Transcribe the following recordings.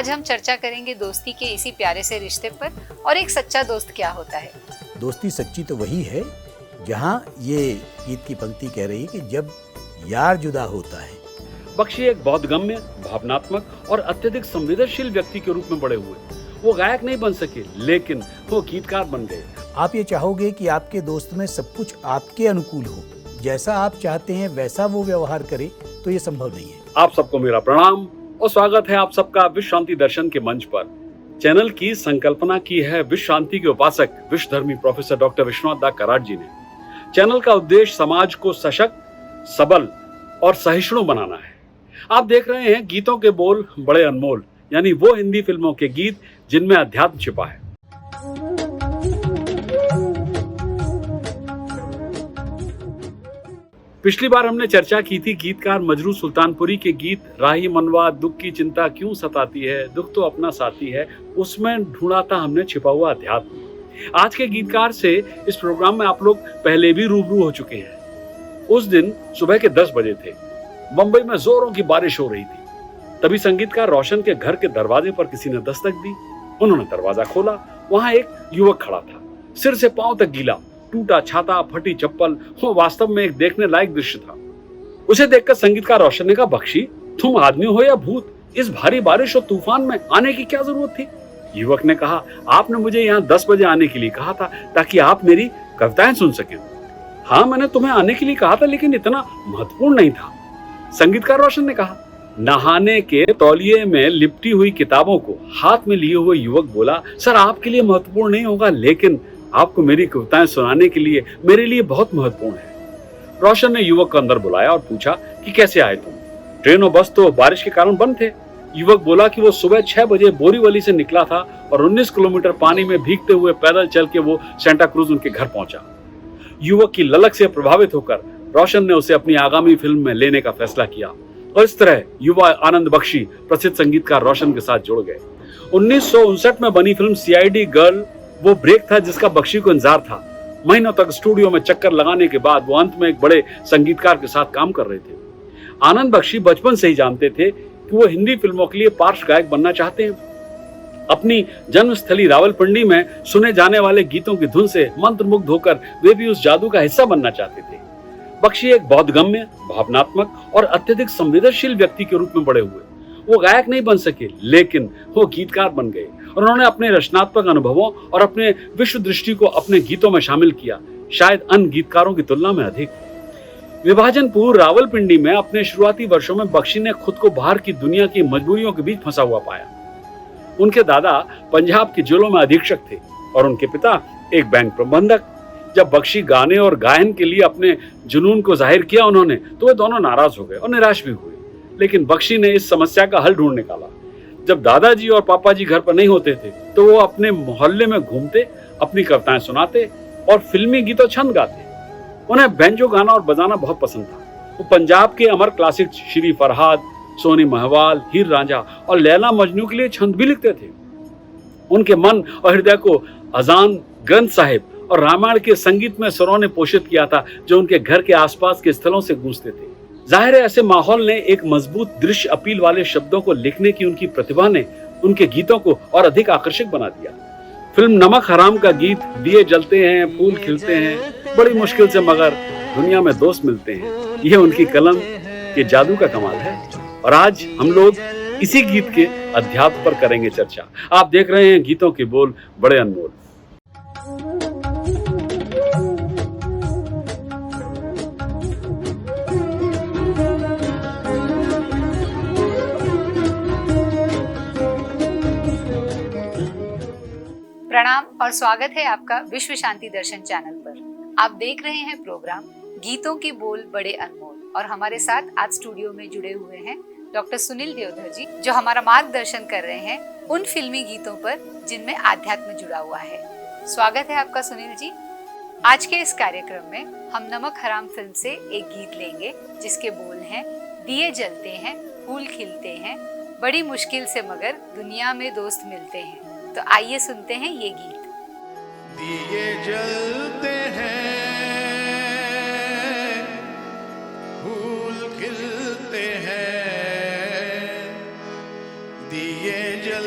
आज हम चर्चा करेंगे दोस्ती के इसी प्यारे से रिश्ते पर और एक सच्चा दोस्त क्या होता है। दोस्ती सच्ची तो वही है जहाँ ये गीत की पंक्ति कह रही है कि जब यार जुदा होता है। बख्शी एक बोधगम्य, भावनात्मक और अत्यधिक संवेदनशील व्यक्ति के रूप में बड़े हुए। वो गायक नहीं बन सके, लेकिन वो गीतकार बन गए। आप ये चाहोगे कि आपके दोस्त में सब कुछ आपके अनुकूल हो, जैसा आप चाहते हैं वैसा वो व्यवहार करे, तो ये संभव नहीं है। आप सबको मेरा प्रणाम और स्वागत है आप सबका विश्व शांति दर्शन के मंच पर। चैनल की संकल्पना की है विश्व शांति के उपासक विश्वधर्मी प्रोफेसर डॉक्टर विश्वनाथ दा कराट जी ने। चैनल का उद्देश्य समाज को सशक्त, सबल और सहिष्णु बनाना है। आप देख रहे हैं गीतों के बोल बड़े अनमोल, यानी वो हिंदी फिल्मों के गीत जिनमें अध्यात्म छिपा है। पिछली बार हमने चर्चा की थी गीतकार मजरू सुल्तानपुरी के गीत राही मनवा दुख की चिंता क्यों सताती है, दुख तो अपना साथी है, उसमें ढूंढा था हमने छिपा हुआ अध्यात्म। आज के गीतकार से इस प्रोग्राम में आप लोग पहले भी रूबरू हो चुके हैं। उस दिन सुबह के 10 बजे थे। मुंबई में जोरों की बारिश हो रही थी। तभी संगीतकार रोशन के घर के दरवाजे पर किसी ने दस्तक दी। उन्होंने दरवाजा खोला। वहां एक युवक खड़ा था, सिर से पांव तक गीला, टूटा छाता, फटी चप्पल। वो वास्तव में एक देखने लायक दृश्य था। उसे देखकर संगीतकार रोशन ने कहा, बख्शी तुम आदमी हो या भूत? इस भारी बारिश और तूफान में आने की क्या जरूरत थी? युवक ने कहा, आपने मुझे यहाँ 10 बजे आने के लिए कहा था ताकि आप मेरी कविताएं सुन सकें। हाँ, मैंने तुम्हें आने के लिए कहा था, लेकिन इतना महत्वपूर्ण नहीं था। संगीतकार रोशन ने कहा। नहाने के तौलिए में लिपटी हुई किताबों को हाथ में लिए हुए युवक बोला, सर आपके लिए महत्वपूर्ण नहीं होगा, लेकिन आपको मेरी कविताएं सुनाने के लिए मेरे लिए बहुत महत्वपूर्ण है। रोशन ने युवक को अंदर बुलाया और पूछा कि कैसे आए तुम? ट्रेन और बस तो बारिश के कारण बंद थे। युवक बोला कि वो सुबह 6 बजे बोरीवली से निकला था और 19 किलोमीटर पानी में भीगते हुए पैदल चल के वो सेंटा क्रूज उनके घर पहुंचा। युवक की ललक से प्रभावित होकर रोशन ने उसे अपनी आगामी फिल्म में लेने का फैसला किया और इस तरह युवा आनंद बख्शी प्रसिद्ध संगीतकार रोशन के साथ जुड़ गए। 1959 में बनी फिल्म सीआईडी गर्ल वो ब्रेक था जिसका बख्शी को इंतजार था। महीनों तक स्टूडियो में चक्कर लगाने के बाद वो अंत में एक बड़े संगीतकार के साथ काम कर रहे थे। आनंद बख्शी बचपन से ही जानते थे कि वो हिंदी फिल्मों के लिए पार्श्व गायक बनना चाहते हैं। अपनी जन्मस्थली रावलपिंडी में सुने जाने वाले गीतों की धुन से मंत्रमुग्ध होकर वे भी उस जादू का हिस्सा बनना चाहते थे। बख्शी एक बोधगम्य, भावनात्मक और अत्यधिक संवेदनशील व्यक्ति के रूप में बड़े हुए। वो गायक नहीं बन सके, लेकिन वो गीतकार बन गए और उन्होंने अपने रचनात्मक अनुभवों और अपने विश्व दृष्टि को अपने गीतों में शामिल किया, शायद अन्य गीतकारों की तुलना में अधिक। विभाजन पूर्व रावलपिंडी में अपने शुरुआती वर्षों में बख्शी ने खुद को बाहर की दुनिया की मजबूरियों के बीच फंसा हुआ पाया। उनके दादा पंजाब के जेलों में अधीक्षक थे और उनके पिता एक बैंक प्रबंधक। जब बख्शी गाने और गायन के लिए अपने जुनून को जाहिर किया उन्होंने, तो वे दोनों नाराज हो गए और निराश भी हुए। लेकिन बख्शी ने इस समस्या का हल ढूंढ निकाला। जब दादाजी और पापा जी घर पर नहीं होते थे, तो वो अपने मोहल्ले में घूमते, अपनी कविताएं सुनाते और फिल्मी गीतों छंद गाते। उन्हें बैंजो गाना और बजाना बहुत पसंद था। वो पंजाब के अमर क्लासिक श्री फरहाद, सोनी महवाल, हीर रांझा और लैला मजनू के लिए छंद भी लिखते थे। उनके मन और हृदय को अजान, ग्रंथ साहिब और रामायण के संगीत में स्वरों ने पोषित किया था, जो उनके घर के आसपास के स्थलों से गूंजते थे। जाहिर है ऐसे माहौल ने एक मजबूत दृश्य अपील वाले शब्दों को लिखने की उनकी प्रतिभा ने उनके गीतों को और अधिक आकर्षक बना दिया। फिल्म नमक हराम का गीत, दिए जलते हैं फूल खिलते हैं, बड़ी मुश्किल से मगर दुनिया में दोस्त मिलते हैं, यह उनकी कलम के जादू का कमाल है। और आज हम लोग इसी गीत के अध्यात्म पर करेंगे चर्चा। आप देख रहे हैं गीतों के बोल बड़े अनमोल। प्रणाम और स्वागत है आपका विश्व शांति दर्शन चैनल पर। आप देख रहे हैं प्रोग्राम गीतों के बोल बड़े अनमोल और हमारे साथ आज स्टूडियो में जुड़े हुए हैं डॉक्टर सुनील देवधर जी, जो हमारा मार्गदर्शन कर रहे हैं उन फिल्मी गीतों पर जिनमें आध्यात्म जुड़ा हुआ है। स्वागत है आपका सुनील जी। आज के इस कार्यक्रम में हम नमक हराम फिल्म से एक गीत लेंगे जिसके बोल हैं, दिए जलते हैं फूल खिलते हैं, बड़ी मुश्किल से मगर दुनिया में दोस्त मिलते हैं। तो आइए सुनते हैं ये गीत। दिए जलते हैं फूल खिलते हैं, दिए जलते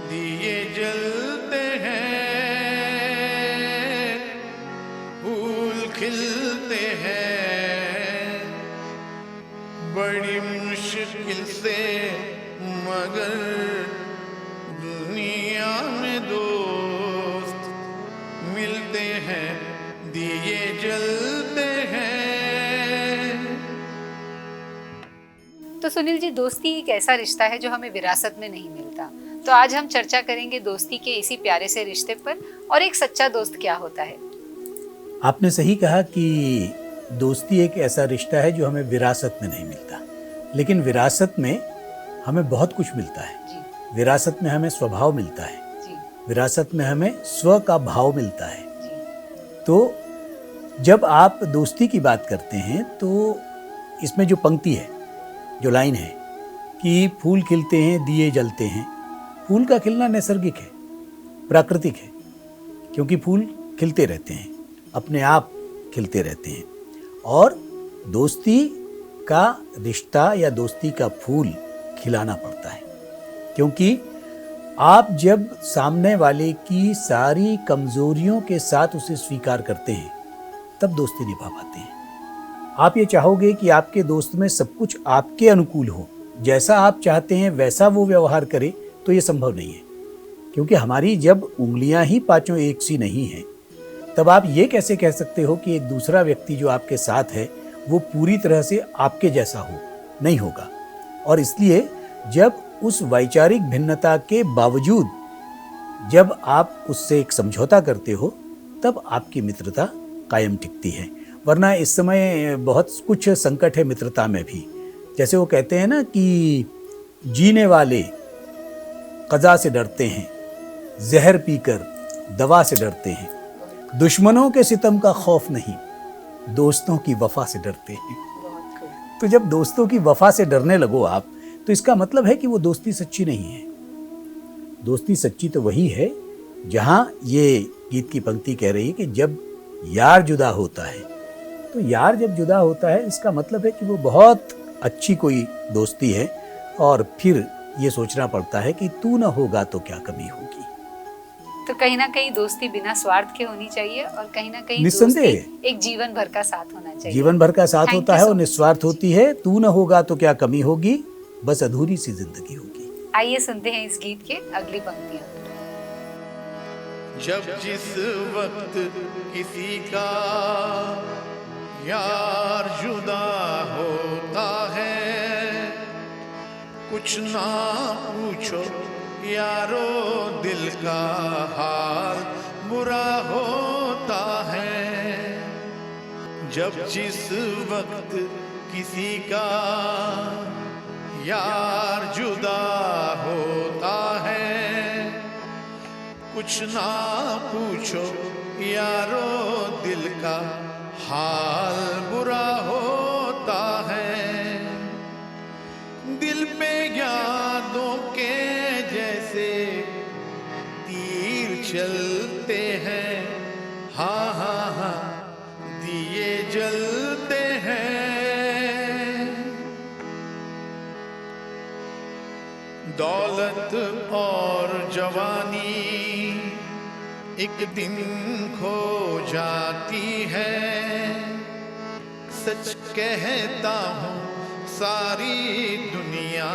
दिए जलते हैं, फूल खिलते हैं, बड़ी मुश्किल से मगर दुनिया में दोस्त मिलते हैं, दिए जलते हैं। तो सुनील जी, दोस्ती एक ऐसा रिश्ता है जो हमें विरासत में नहीं मिलता। तो आज हम चर्चा करेंगे दोस्ती के इसी प्यारे से रिश्ते पर और एक सच्चा दोस्त क्या होता है। आपने सही कहा कि दोस्ती एक ऐसा रिश्ता है जो हमें विरासत में नहीं मिलता, लेकिन विरासत में हमें बहुत कुछ मिलता है। जी विरासत में हमें स्वभाव मिलता है, जी विरासत में हमें स्व का भाव मिलता है। जी तो जब आप दोस्ती की बात करते हैं तो इसमें जो पंक्ति है, जो लाइन है कि फूल खिलते हैं, दिए जलते हैं, फूल का खिलना नैसर्गिक है, प्राकृतिक है, क्योंकि फूल खिलते रहते हैं, अपने आप खिलते रहते हैं। और दोस्ती का रिश्ता या दोस्ती का फूल खिलाना पड़ता है, क्योंकि आप जब सामने वाले की सारी कमजोरियों के साथ उसे स्वीकार करते हैं तब दोस्ती निभा पाते हैं। आप ये चाहोगे कि आपके दोस्त में सब कुछ आपके अनुकूल हो, जैसा आप चाहते हैं वैसा वो व्यवहार करे, तो ये संभव नहीं है, क्योंकि हमारी जब उंगलियां ही पांचों एक सी नहीं हैं, तब आप ये कैसे कह सकते हो कि एक दूसरा व्यक्ति जो आपके साथ है वो पूरी तरह से आपके जैसा हो? नहीं होगा। और इसलिए जब उस वैचारिक भिन्नता के बावजूद जब आप उससे एक समझौता करते हो तब आपकी मित्रता कायम टिकती है। वरना इस समय बहुत कुछ संकट है मित्रता में भी। जैसे वो कहते हैं ना कि जीने वाले कज़ा से डरते हैं, जहर पीकर दवा से डरते हैं, दुश्मनों के सितम का खौफ नहीं, दोस्तों की वफा से डरते हैं। बहुत खूब। तो जब दोस्तों की वफा से डरने लगो आप, तो इसका मतलब है कि वो दोस्ती सच्ची नहीं है। दोस्ती सच्ची तो वही है जहां ये गीत की पंक्ति कह रही है कि जब यार जुदा होता है, तो यार जब जुदा होता है इसका मतलब है कि वो बहुत अच्छी कोई दोस्ती है। और फिर ये सोचना पड़ता है कि तू न होगा तो क्या कमी होगी। तो कहीं ना कहीं दोस्ती बिना स्वार्थ के होनी चाहिए और कहीं ना कहीं निस्संदेह दोस्ती एक जीवन भर का साथ होना चाहिए। जीवन भर का साथ Thank होता you है so और much. निस्वार्थ होती है। तू न होगा तो क्या कमी होगी, बस अधूरी सी जिंदगी होगी। आइए सुनते हैं इस गीत के अगली पंक्तियां। जब जिस वक्त किसी का यार जुदा होता है, कुछ ना पूछो यारो दिल का हाल बुरा होता है। जब जिस वक्त किसी का यार जुदा होता है, कुछ ना पूछो यारो दिल का हाल बुरा होता है। दिल पे यादों के जैसे तीर चलते हैं, हाँ हाँ हाँ दिए जलते हैं। दौलत और जवानी एक दिन खो जाती है, सच कहता हूँ सारी दुनिया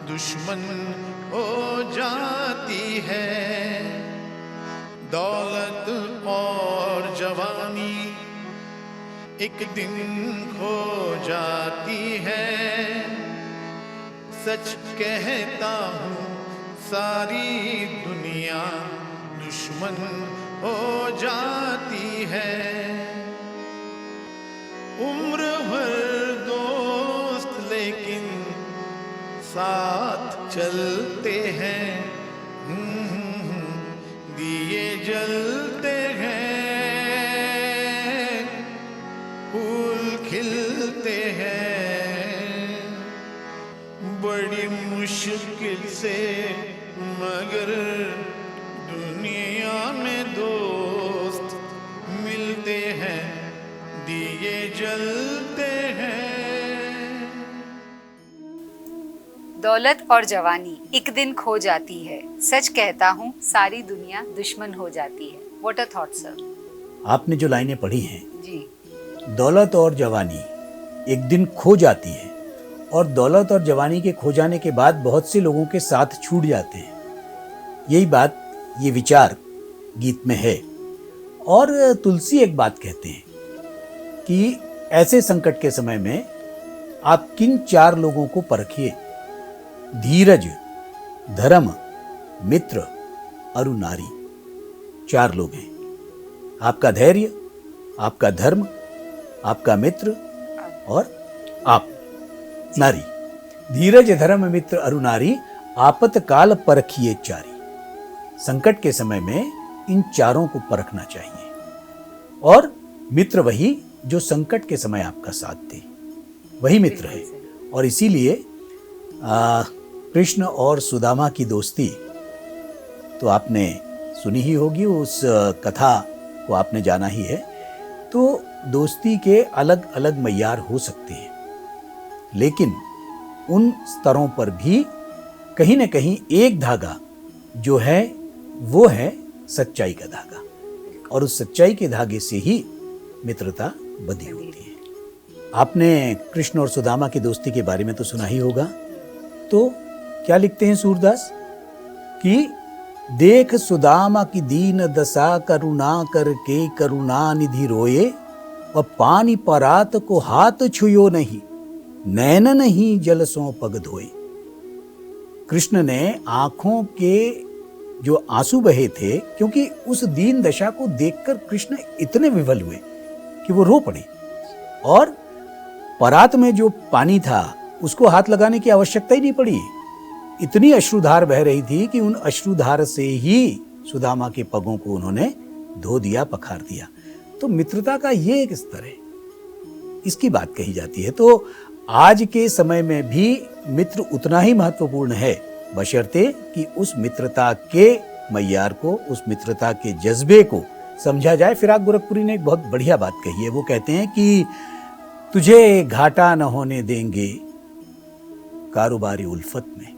दुश्मन हो जाती है। दौलत और जवानी एक दिन खो जाती है, सच कहता हूँ सारी दुनिया दुश्मन हो जाती है। उम्र भर दोस्त लेकिन साथ चलते हैं, दिए जलते हैं, फूल खिलते हैं, बड़ी मुश्किल से मगर दुनिया में दोस्त मिलते हैं, दिए जलते हैं। दौलत और जवानी एक दिन खो जाती है, सच कहता हूँ सारी दुनिया दुश्मन हो जाती है। What a thought sir. आपने जो लाइनें पढ़ी हैं, जी दौलत और जवानी एक दिन खो जाती है, और दौलत और जवानी के खो जाने के बाद बहुत से लोगों के साथ छूट जाते हैं। यही बात, ये विचार गीत में है। और तुलसी एक बात कहते हैं कि ऐसे संकट के समय में आप किन 4 लोगों को परखिए। धीरज, धर्म, मित्र और नारी, 4 लोग हैं। आपका धैर्य, आपका धर्म, आपका मित्र और आप नारी। धीरज, धर्म, मित्र और नारी, आपतकाल परखिए चारी। संकट के समय में इन 4 को परखना चाहिए। और मित्र वही जो संकट के समय आपका साथ दे, वही मित्र है। और इसीलिए कृष्ण और सुदामा की दोस्ती तो आपने सुनी ही होगी, उस कथा को आपने जाना ही है। तो दोस्ती के अलग अलग मय्यार हो सकते हैं, लेकिन उन स्तरों पर भी कहीं न कहीं एक धागा जो है वो है सच्चाई का धागा, और उस सच्चाई के धागे से ही मित्रता बंधी होती है। आपने कृष्ण और सुदामा की दोस्ती के बारे में तो सुना ही होगा। तो क्या लिखते हैं सूरदास कि देख सुदामा की दीन दशा, करुणा करके करुणा निधि रोए, और पानी परात को हाथ छुयो नहीं, नैन नहीं जल सो पग धोए। कृष्ण ने आंखों के जो आंसू बहे थे, क्योंकि उस दीन दशा को देखकर कृष्ण इतने विवल हुए कि वो रो पड़े, और परात में जो पानी था उसको हाथ लगाने की आवश्यकता ही नहीं पड़ी। इतनी अश्रुधार बह रही थी कि उन अश्रुधार से ही सुदामा के पगों को उन्होंने धो दिया, पखार दिया। तो मित्रता का ये एक स्तर है, इसकी बात कही जाती है। तो आज के समय में भी मित्र उतना ही महत्वपूर्ण है, बशर्ते कि उस मित्रता के मय्यार को, उस मित्रता के जज्बे को समझा जाए। फिराक गोरखपुरी ने एक बहुत बढ़िया बात कही है। वो कहते हैं कि तुझे घाटा न होने देंगे कारोबारी उल्फत में,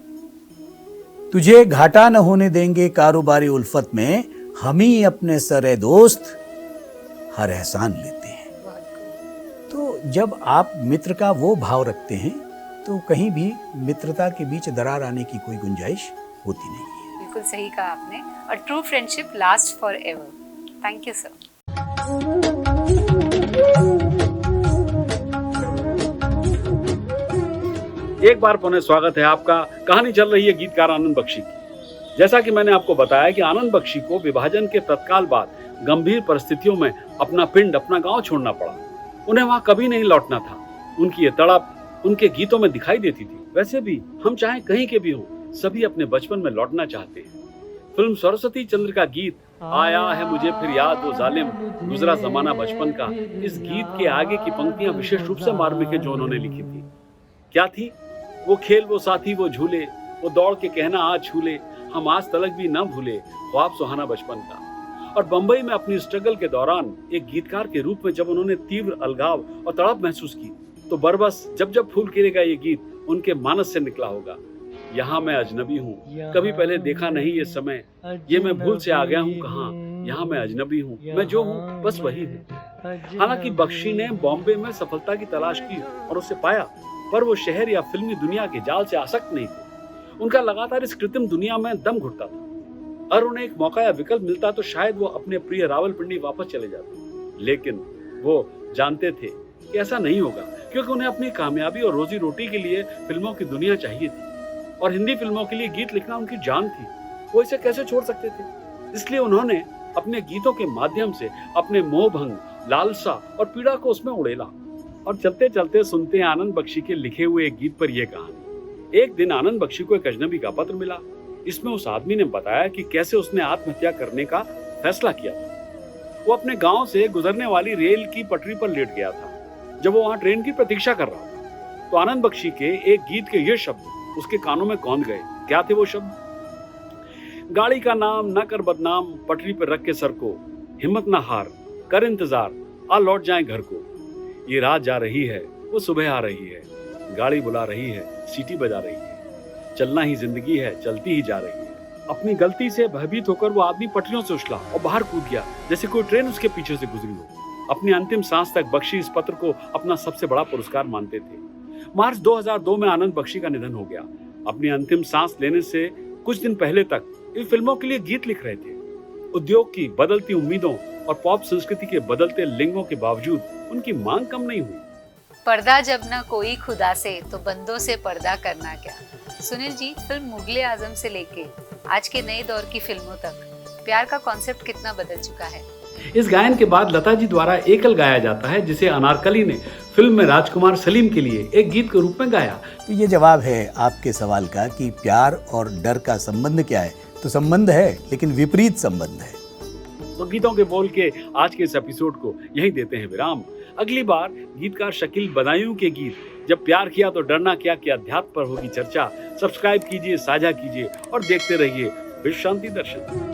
तुझे घाटा न होने देंगे कारोबारी उल्फत में, हम ही अपने सरे दोस्त हर एहसान लेते हैं। तो जब आप मित्र का वो भाव रखते हैं तो कहीं भी मित्रता के बीच दरार आने की कोई गुंजाइश होती नहीं है। बिल्कुल सही कहा आपने। और true friendship last for ever. Thank you sir. एक बार पुनः स्वागत है आपका। कहानी चल रही है गीतकार आनंद बख्शी की। जैसा कि मैंने आपको बताया कि आनंद बख्शी को विभाजन के तत्काल बाद गंभीर परिस्थितियों में अपना पिंड, अपना गांव छोड़ना पड़ा। उन्हें वहां कभी नहीं लौटना था। उनकी ये तड़प उनके गीतों में दिखाई देती थी। वैसे भी हम चाहे कहीं के भी हों, सभी अपने बचपन में लौटना चाहते हैं। फिल्म सरस्वती चंद्र का गीत आया है मुझे फिर याद वो जालिम, गुजरा जमाना बचपन का, इस गीत के आगे की पंक्तियां विशेष रूप से मार्मिक है जो उन्होंने लिखी थी। क्या थी? वो खेल, वो साथी, वो झूले, वो दौड़ के कहना आज छूले, हम आज तलक भी न भूले ख्वाब सुहाना बचपन का। और बंबई में अपनी स्ट्रगल के दौरान एक गीतकार के रूप में जब उन्होंने तीव्र अलगाव और तड़प महसूस की, तो बरबस जब जब फूल खिलेगा ये गीत उनके मानस से निकला होगा। यहाँ मैं अजनबी हूँ, कभी पहले देखा नहीं ये समय, ये मैं भूल से आ गया हूँ कहाँ, यहाँ मैं अजनबी हूँ, मैं जो हूँ बस वही हूँ। हालांकि बख्शी ने बॉम्बे में सफलता की तलाश की और उसे पाया, पर वो शहर या फिल्मी दुनिया के जाल से आसक्त नहीं थे। उनका लगातार इस कृत्रिम दुनिया में दम घुटता था। अगर उन्हें एक मौका या विकल्प मिलता तो शायद वो अपने प्रिय रावलपिंडी वापस चले जाते, लेकिन वो जानते थे कि ऐसा नहीं होगा, क्योंकि उन्हें अपनी कामयाबी और रोजी रोटी के लिए फिल्मों की दुनिया चाहिए थी, और हिंदी फिल्मों के लिए गीत लिखना उनकी जान थी। वो इसे कैसे छोड़ सकते थे? इसलिए उन्होंने अपने गीतों के माध्यम से अपने मोह भंग, लालसा और पीड़ा को उसमें उड़ेला। और चलते चलते सुनते हैं आनंद बख्शी के लिखे हुए एक गीत पर यह कहानी। एक दिन आनंद बख्शी को एक अजनबी का पत्र मिला। इसमें उस आदमी ने बताया कि कैसे उसने आत्महत्या करने का फैसला किया था। वो अपने गांव से गुजरने वाली रेल की पटरी पर लेट गया था। जब वो वहां ट्रेन की प्रतीक्षा कर रहा था तो आनंद बख्शी के एक गीत के ये शब्द उसके कानों में कौंध गए। क्या थे वो शब्द? गाड़ी का नाम न कर बदनाम, पटरी पर रख के सर को, हिम्मत ना हार, कर इंतजार, आ लौट जाए घर को। ये रात जा रही है, वो सुबह आ रही है, गाड़ी बुला रही है, सीटी बजा रही है। चलना ही जिंदगी है, चलती ही जा रही है। अपनी गलती से भयभीत होकर वो आदमी पटरियों से उछला और बाहर कूद गया, जैसे कोई ट्रेन उसके पीछे से गुजरी हो। अपनी अंतिम सांस तक बख्शी इस पत्र को अपना सबसे बड़ा पुरस्कार मानते थे। मार्च 2002 में आनंद बख्शी का निधन हो गया। अपनी अंतिम सांस लेने से कुछ दिन पहले तक वे फिल्मों के लिए गीत लिख रहे थे। उद्योग की बदलती उम्मीदों और पॉप संस्कृति के बदलते लिंगों के बावजूद उनकी मांग कम नहीं हुई। पर्दा जब न कोई खुदा से तो बंदों से पर्दा करना क्या। सुनील जी, फिल्म मुगले आजम से लेके आज के नए दौर की फिल्मों तक प्यार का कॉन्सेप्ट कितना बदल चुका है। इस गायन के बाद लता जी द्वारा एकल गाया जाता है, जिसे अनारकली ने फिल्म में राजकुमार सलीम के लिए एक गीत के रूप में गाया। तो ये जवाब है आपके सवाल का कि प्यार और डर का संबंध क्या है। तो संबंध है, लेकिन विपरीत संबंध है। तो गीतों के बोल के आज के इस एपिसोड को यहीं देते हैं विराम। अगली बार गीतकार शकील बदायूं के गीत जब प्यार किया तो डरना क्या के अध्यात्म पर होगी चर्चा। सब्सक्राइब कीजिए, साझा कीजिए और देखते रहिए विश्व शांति दर्शन।